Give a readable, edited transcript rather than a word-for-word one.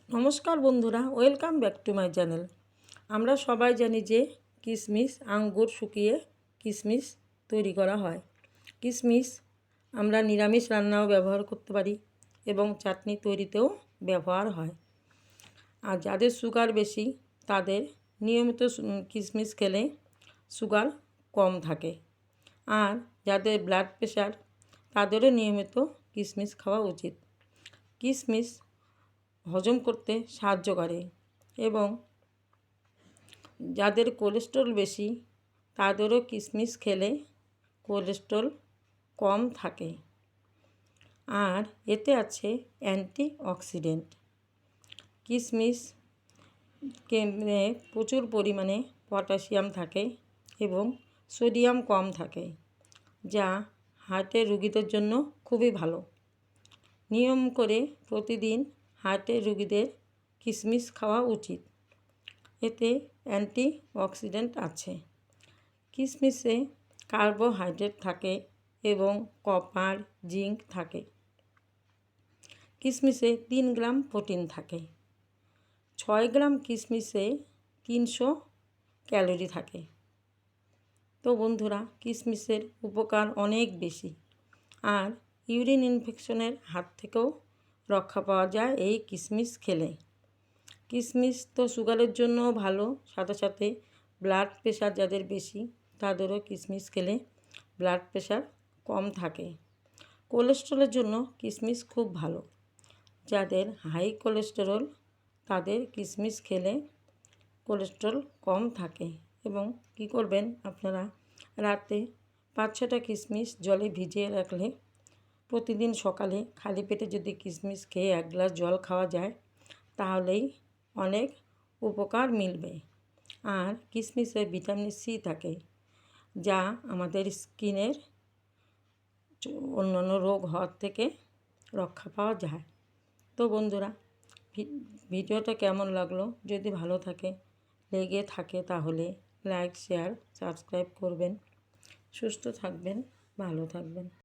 নমস্কার বন্ধুরা, welcome back to my channel. আমরা সবাই জানি যে কিশমিশ আঙ্গুর শুকিয়ে কিশমিশ তৈরি করা হয়। কিশমিশ আমরা নিরামিষ রান্নাও ব্যবহার করতে পারি এবং চাটনি তৈরিতেও ব্যবহার হয়। আর যাদের সুগার বেশি তাদের নিয়মিত কিশমিশ খেলে সুগার কম থাকে। আর যাদের ব্লাড প্রেশার তাদেরও নিয়মিত কিশমিশ খাওয়া উচিত। কিশমিশ হজম করতে সাহায্য করে এবং যাদের কোলেস্ট্রল বেশি তাদেরও কিশমিশ খেলে কোলেস্ট্রল কম থাকে। আর এতে আছে অ্যান্টিঅক্সিডেন্ট। কিশমিশ প্রচুর পরিমাণে পটাশিয়াম থাকে এবং সোডিয়াম কম থাকে, যা হার্টের রোগীদের জন্য খুবই ভালো। নিয়ম করে প্রতিদিন হার্টের রোগীদের কিশমিশ খাওয়া উচিত। এতে অ্যান্টিঅক্সিডেন্ট আছে। কিশমিশে কার্বোহাইড্রেট থাকে এবং কপার, জিঙ্ক থাকে। কিশমিশে 3 গ্রাম প্রোটিন থাকে। 6 গ্রাম কিশমিশে 300 ক্যালোরি থাকে। তো বন্ধুরা, কিশমিশের উপকার অনেক বেশি। আর ইউরিন ইনফেকশনের হাত থেকেও রক্ষা পাওয়া যায় এই কিশমিশ খেলে। কিশমিশ তো সুগারের জন্যও ভালো, সাথে সাথে ব্লাড প্রেশার যাদের বেশি তাদেরও কিশমিশ খেলে ব্লাড প্রেশার কম থাকে। কোলেস্ট্রলের জন্য কিশমিশ খুব ভালো। যাদের হাই কোলেস্টেরল তাদের কিশমিশ খেলে কোলেস্ট্রল কম থাকে। এবং কি করবেন আপনারা, রাতে 5-6টা কিশমিশ জলে ভিজিয়ে রাখলে প্রতিদিন সকালে খালি পেটে যদি কিশমিশ খেয়ে 1 গ্লাস জল খাওয়া যায় তাহলেই অনেক উপকার মিলবে। আর কিশমিশে ভিটামিন সি থাকে, যা আমাদের স্কিনের অন্যান্য রোগ হওয়ার থেকে রক্ষা পাওয়া যায়। তো বন্ধুরা, ভিডিওটা কেমন লাগলো? যদি ভালো লেগে থাকে তাহলে লাইক, শেয়ার, সাবস্ক্রাইব করবেন। সুস্থ থাকবেন, ভালো থাকবেন।